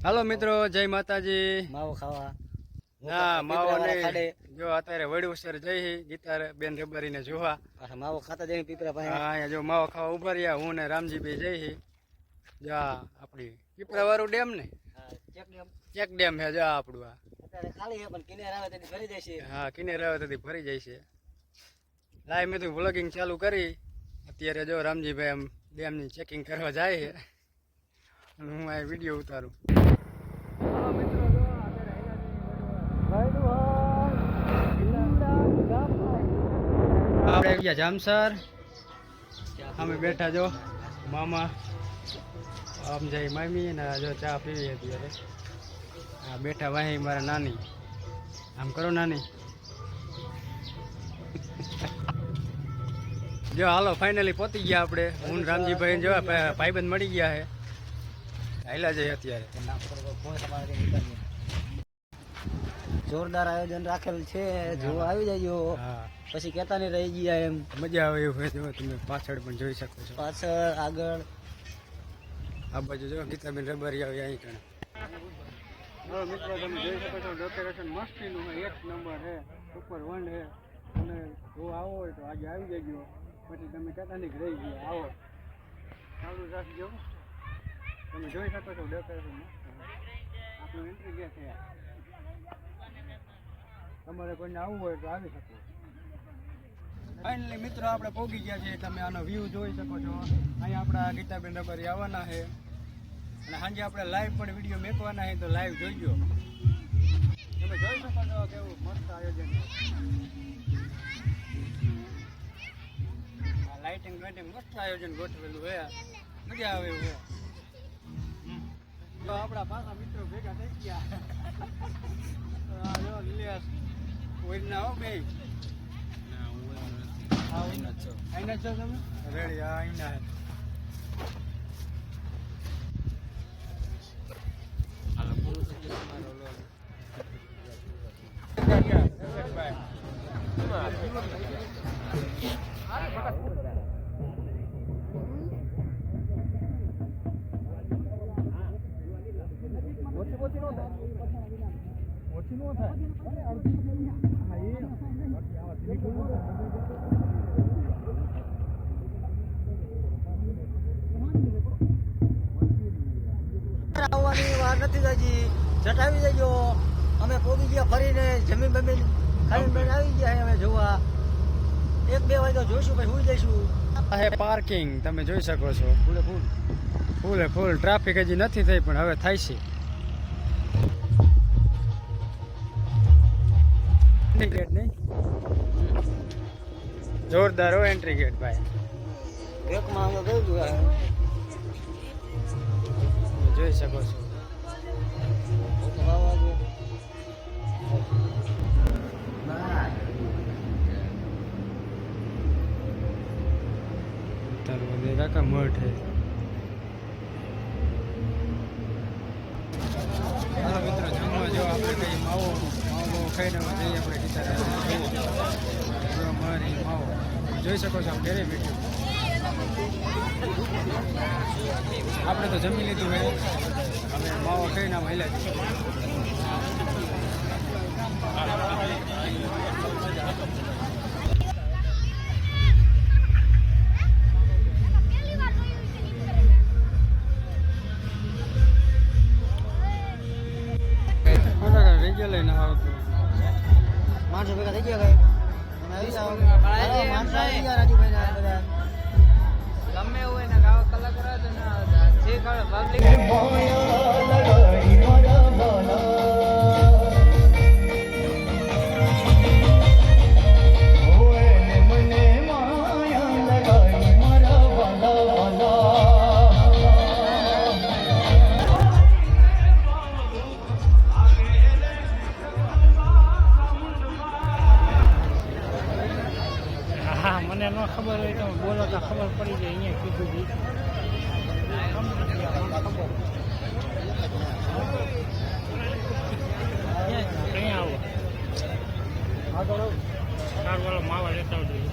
હાલો મિત્રો, જય માતાજી. માવો ખાવા ના માવો નહીં, જો અત્યારે વડવસર જઈ ગીતાર બેન રબારીને જોવા. માવો ખાતા જઈ પીપરા પાસે. અહીંયા જો માવો ખાવા ઉભા રહ્યા, હું ને રામજીભાઈ જઈ જા આપણી પીપરા વાળું ડેમ ને ચેક ડેમ હે જા આપણું. આ અત્યારે ખાલી છે પણ કિનારે આવે તેથી ભરી જાય છે. હા કિનારે આવે તેથી ભરી જાય છે. લાઈવ મેં તો વ્લોગિંગ ચાલુ કરી. અત્યારે જો રામજીભાઈ આમ ડેમની ચેકિંગ કરવા જાય છે અને હું આ વિડીયો ઉતારું. આપણે ગયા જામસર, અમે બેઠા જો મામા આમ જાય મામી ને જો ચા પીવી અત્યારે. હા બેઠા વાહી મારા નાની, આમ કરો નાની. જો હાલો ફાઇનલી પહોંચી ગયા આપણે. હું રામજીભાઈ જો ભાઈબંધ મળી ગયા છે, હાલ્યા જઈએ અત્યારે. જોરદાર આયોજન રાખેલ છે, જોવા આવી જાજો. પછી કેતા નહીં રહી ગયા એમ. મજા આવે એવું હોય જો તમે પાછળ પણ જોઈ શકો છો. પાછળ આગળ આ બાજુ જો ગીતાબેન રબારી આવી અહીં કણે. હવે મિત્રો તમે જોઈ શકો છો ડેકોરેશન મસ્તીનું છે, એક નંબર છે, સુપર વન છે. અને જો આવો હોય તો આજે આવી જજો. પછી તમે કહેતા નહીં રહી ગયા, આવો ચાલુ રાખજો. તમે જોઈ શકો છો ડેકોરેશન આપણું એન્ટ્રી ગેટ છે. તમારે કોઈને આવવું હોય તો આવી શકો. ફાઇનલી મિત્રો આપણે પહોંચી ગયા છીએ. તમે આનો વ્યૂ જોઈ શકો છો. અહીંયા આપણા ગીતાબેન રબારી આવવાના છે અને સાંજે આપણે લાઈવ પણ વિડીયો મેકવાના છે, તો લાઈવ જોઈજો. તમે જોઈ શકો છો કેવું મસ્ત આયોજન છે. લાઇટિંગ લાઇટિંગ મસ્ત આયોજન ગોઠવેલું છે, મજા આવે એવું છે. તો આપણા પાછા મિત્રો ભેગા થઈ ગયા. ના હો બે આઈના છો તમે રેડી? હા આઈના ઓછી નો થાય. આવવાની વાર નથી હજી, જટાવી જજો. અમે પોગી ગયા ફરીને જમીન બમીન ખાઈને આવી ગયા અમે જોવા. 1-2 વાગ્યા જોઈશું પછી સુઈ જઈશું. આ હે પાર્કિંગ, તમે જોઈ શકો છો. ફૂલે ફૂલ ટ્રાફિક હજી નથી થઈ પણ હવે થાય છે. એન્ટ્રી ગેટ નહીં, જોરદાર હો એન્ટ્રી ગેટ ભાઈ. ગેટમાં અમે ગઈ ગયા જોઈ શકો છો. કાકા મઠ હે. હાલો મિત્રો જમવા જો આપણે કઈ માવો ખાઈને જઈએ આપણે ગીતા મારી માવો જોઈ શકો છો. ઘરે બેઠું આપણે તો જમી લીધું હોય, હવે માવો ખાઈને આમ હાલ્યા જઈએ. લઈને માણસો ભેગા થઈ ગયા માણસો આવી ગયા રાજુભાઈ બધા. ગમે હોય ને ગાવા કલાકાર હતો ને જે પબ્લિક મને ન ખબર હોય તો બોલો તો ખબર પડી જાય. અહીંયા કીધું અહીંયા આવો સારું વાળો માવા લેતા આવજો.